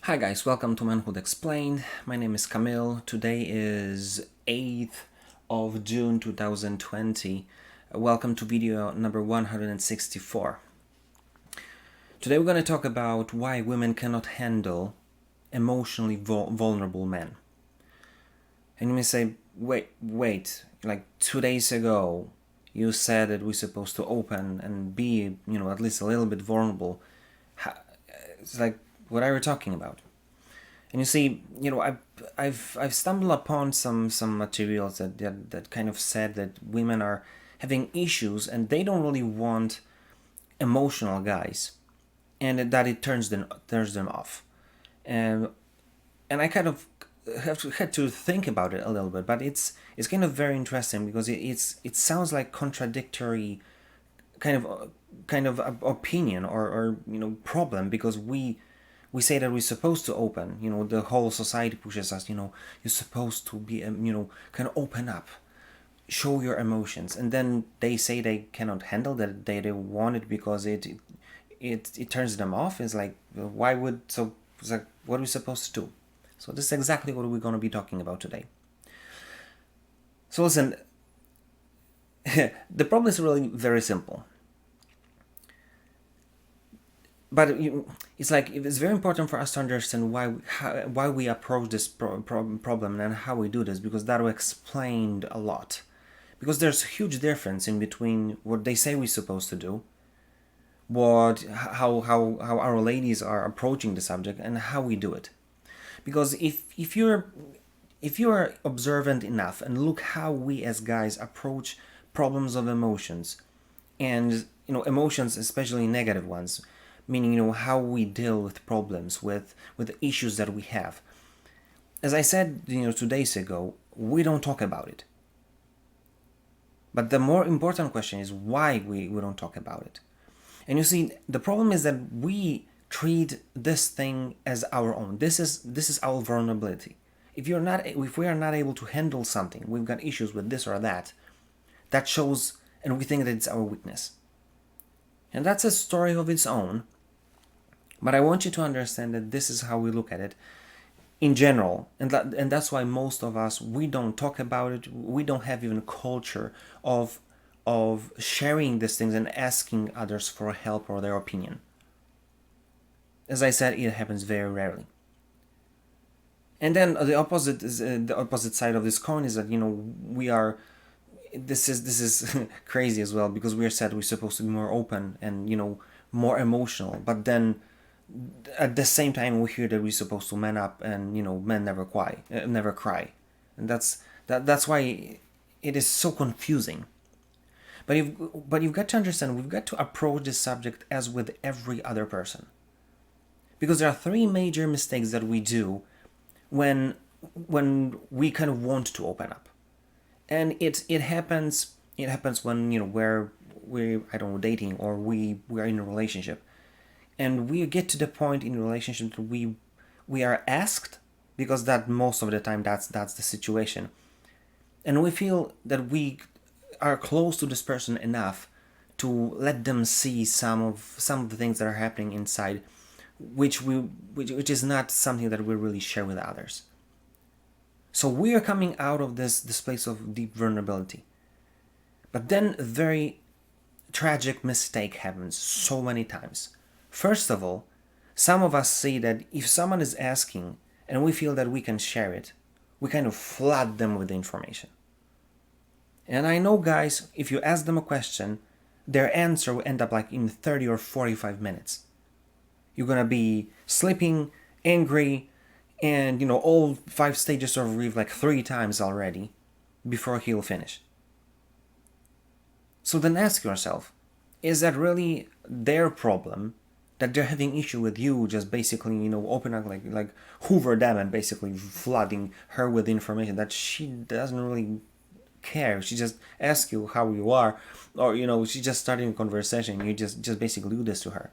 Hi guys, welcome to Manhood Explained. My name is Camille. Today is 8th of June 2020. Welcome to video number 164. Today we're going to talk about why women cannot handle emotionally vulnerable men. And you may say, wait, like 2 days ago you said that we're supposed to open and be, at least a little bit vulnerable. It's like, what are you talking about? And you see, I've stumbled upon some materials that kind of said that women are having issues and they don't really want emotional guys, and that it turns them off. And I kind of had to think about it a little bit, but it's kind of very interesting because it sounds like contradictory kind of opinion or problem, because we say that we're supposed to open, the whole society pushes us, you're supposed to be, kind of open up, show your emotions, and then they say they cannot handle that, they don't want it because it turns them off. It's like, why would, so it's like, what are we supposed to do? So this is exactly what we're going to be talking about today. So listen, the problem is really very simple. But it's like, it's very important for us to understand why we approach this problem and how we do this, because that will explain a lot. Because there's a huge difference in between what they say we're supposed to do, how our ladies are approaching the subject, and how we do it. Because if you're observant enough and look how we as guys approach problems of emotions, and emotions, especially negative ones, meaning how we deal with problems, with issues that we have. As I said 2 days ago, we don't talk about it. But the more important question is why we don't talk about it. And you see, the problem is that we treat this thing as our own. This is our vulnerability. If we are not able to handle something, we've got issues with this or that, that shows, and we think that it's our weakness. And that's a story of its own. But I want you to understand that this is how we look at it in general, and that's why most of us, we don't talk about it. We don't have even a culture of sharing these things and asking others for help or their opinion. As I said, it happens very rarely. And then the opposite side of this coin is that we are. This is crazy as well, because we are said we're supposed to be more open and more emotional, but then at the same time we hear that we're supposed to man up and men never cry, and that's why it is so confusing. But you've got to understand, we've got to approach this subject as with every other person, because there are three major mistakes that we do when we kind of want to open up. And it happens when we're I don't know, dating, or we are in a relationship, and we get to the point in a relationship that we are asked, because that most of the time that's the situation, and we feel that we are close to this person enough to let them see some of the things that are happening inside, which is not something that we really share with others. So we are coming out of this place of deep vulnerability, but then a very tragic mistake happens so many times. First of all, some of us see that if someone is asking and we feel that we can share it, we kind of flood them with information. And I know guys, if you ask them a question, their answer will end up like in 30 or 45 minutes. You're gonna be sleeping, angry, and all 5 stages of grief like 3 times already before he'll finish. So then ask yourself, is that really their problem, that they're having issue with you just basically open up like hoover them and basically flooding her with information that she doesn't really care? She just asks you how you are, or she's just starting a conversation, you just basically do this to her.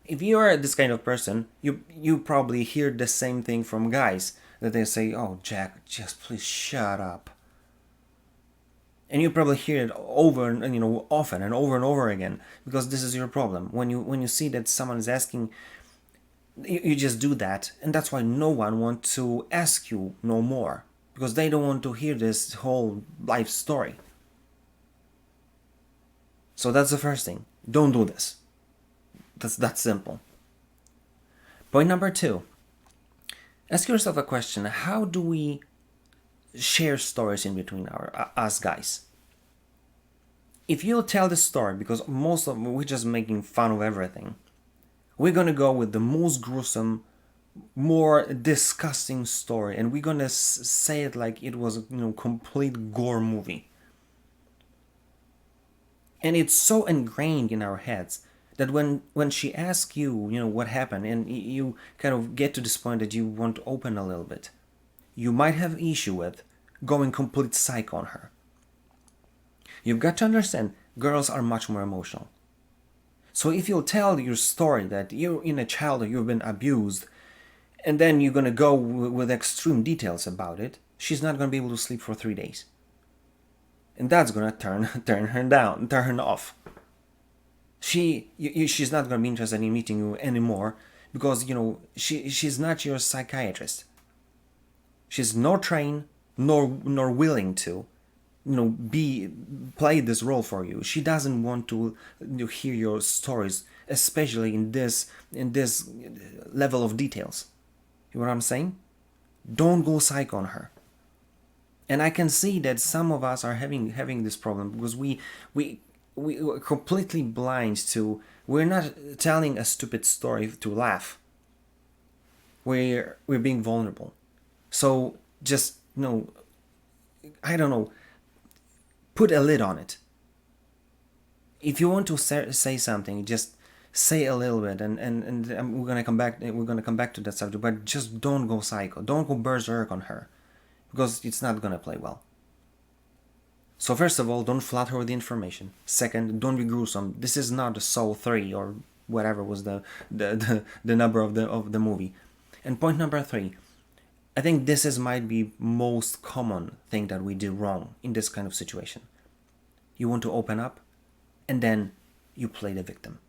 If you are this kind of person, you probably hear the same thing from guys, that they say, "Oh, Jack, just please shut up." And you probably hear it over and often and over again, because this is your problem. When you see that someone is asking, You just do that, and that's why no one wants to ask you no more, because they don't want to hear this whole life story. So that's the first thing. Don't do this. That's that simple. Point number two. Ask yourself a question. How do we share stories in between us guys? If you tell the story, because most of we're just making fun of everything, we're gonna go with the most gruesome, more disgusting story, and we're gonna say it like it was complete gore movie. And it's so ingrained in our heads that when she asks you what happened, and you kind of get to this point that you want to open a little bit, you might have issue with going complete psycho on her. You've got to understand, girls are much more emotional. So if you'll tell your story that you're in a childhood, you've been abused, and then you're going to go with extreme details about it, she's not going to be able to sleep for 3 days. And that's going to turn her off. She's not going to be interested in meeting you anymore, because she's not your psychiatrist. She's nor trained nor willing to play this role for you. She doesn't want to hear your stories, especially in this level of details. You know what I'm saying? Don't go psycho on her. And I can see that some of us are having this problem, because we are completely blind to. We're not telling a stupid story to laugh. We're being vulnerable. So just I don't know. Put a lid on it. If you want to say something, just say a little bit, and we're gonna come back. We're gonna come back to that subject, but just don't go psycho. Don't go berserk on her, because it's not gonna play well. So first of all, don't flood her with the information. Second, don't be gruesome. This is not a Soul 3 or whatever was the number of the movie. And point number 3, I think this might be most common thing that we do wrong in this kind of situation. You want to open up, and then you play the victim.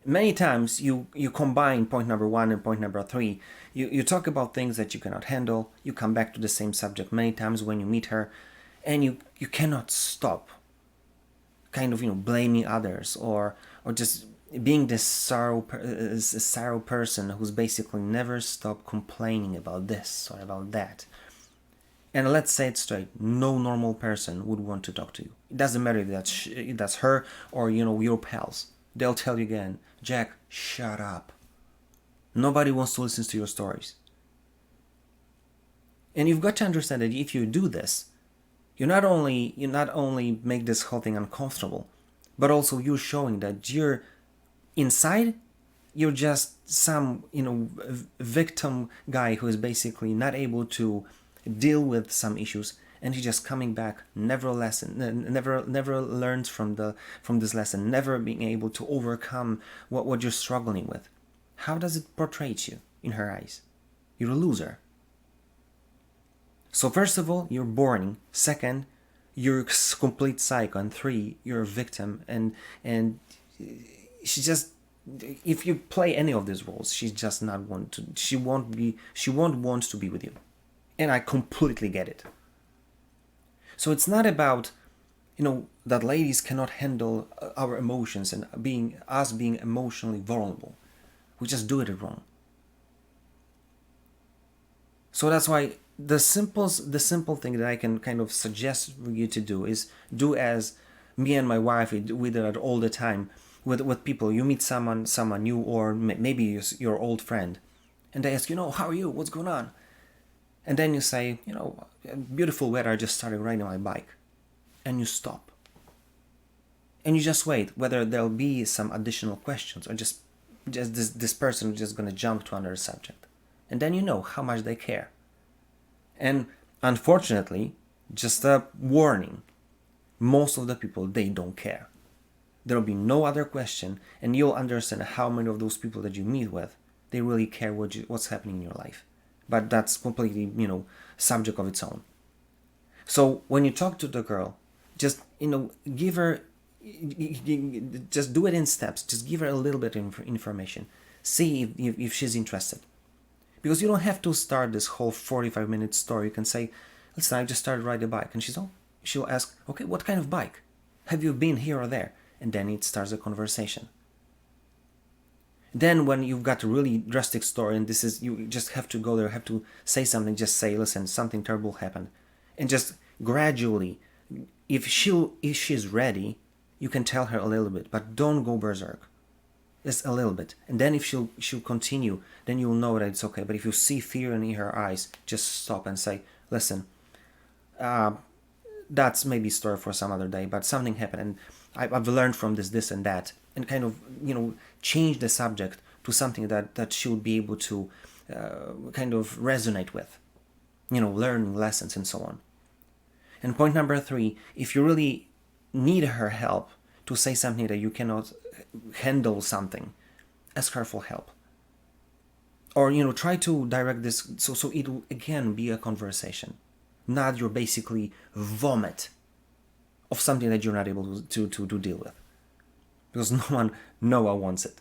Many times you combine point number 1 and point number 3. You talk about things that you cannot handle. You come back to the same subject many times when you meet her, and you cannot stop kind of blaming others, or just being this sorrow person who's basically never stopped complaining about this or about that. And let's say it straight, no normal person would want to talk to you. It doesn't matter if that's her or your pals. They'll tell you again, Jack, shut up. Nobody wants to listen to your stories. And you've got to understand that if you do this, you not only make this whole thing uncomfortable, but also you're showing that you're inside, you're just some victim guy who is basically not able to deal with some issues, and he's just coming back, never learns from this lesson, never being able to overcome what you're struggling with. How does it portray you in her eyes? You're a loser. So first of all, you're boring. Second, you're a complete psycho. And 3, you're a victim. And she just, if you play any of these roles, she's just not want to. She won't want to be with you. And I completely get it. So it's not about that ladies cannot handle our emotions and being emotionally vulnerable. We just do it wrong. So that's why the simple thing that I can kind of suggest for you to do is do as me and my wife, we do that all the time with people. You meet someone new, or maybe your old friend, and they ask how are you, what's going on, and then you say beautiful weather, I just started riding my bike, and you stop and you just wait whether there'll be some additional questions, or just this person is just going to jump to another subject, and then how much they care. And unfortunately, just a warning, most of the people, they don't care. There will be no other question, and you'll understand how many of those people that you meet with, they really care what's happening in your life. But that's completely, subject of its own. So when you talk to the girl, just, give her, just do it in steps. Just give her a little bit of information. See if she's interested. Because you don't have to start this whole 45-minute story. You can say, listen, I just started riding a bike. And she'll ask, okay, what kind of bike? Have you been here or there? And then it starts a conversation. Then when you've got a really drastic story and this is, you just have to go there, have to say something, just say, listen, something terrible happened. And just gradually, if she's ready, you can tell her a little bit, but don't go berserk. Just a little bit. And then if she'll continue, then you'll know that it's okay. But if you see fear in her eyes, just stop and say, listen, that's maybe a story for some other day, but something happened and I've learned from this and that, and kind of, change the subject to something that she'll be able to kind of resonate with, learning lessons and so on. And point number 3, if you really need her help to say something that you cannot handle something, ask her for help. Or, try to direct this so it'll again be a conversation, not your basically vomit of something that you're not able to deal with. Because no one wants it.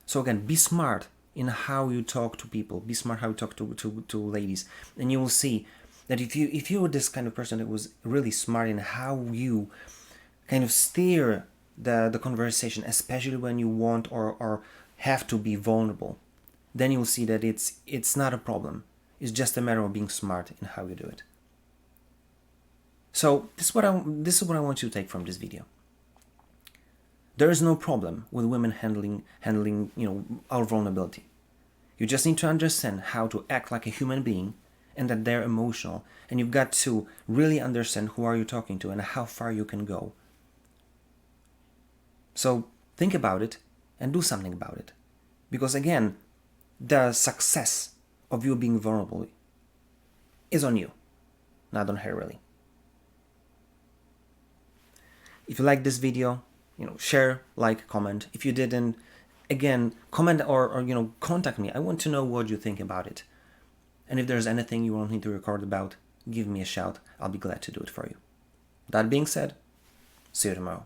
So again, be smart in how you talk to people. Be smart how you talk to ladies. And you will see that if you're this kind of person that was really smart in how you kind of steer the conversation, especially when you want or have to be vulnerable, then you'll see that it's not a problem. It's just a matter of being smart in how you do it. So this is what I want you to take from this video. There is no problem with women handling our vulnerability. You just need to understand how to act like a human being, and that they're emotional, and you've got to really understand who are you talking to and how far you can go. So think about it and do something about it. Because again, the success of you being vulnerable is on you, not on her really. If you like this video, share, like, comment. If you didn't, again, comment or contact me. I want to know what you think about it. And if there's anything you want me to record about, give me a shout. I'll be glad to do it for you. That being said, see you tomorrow.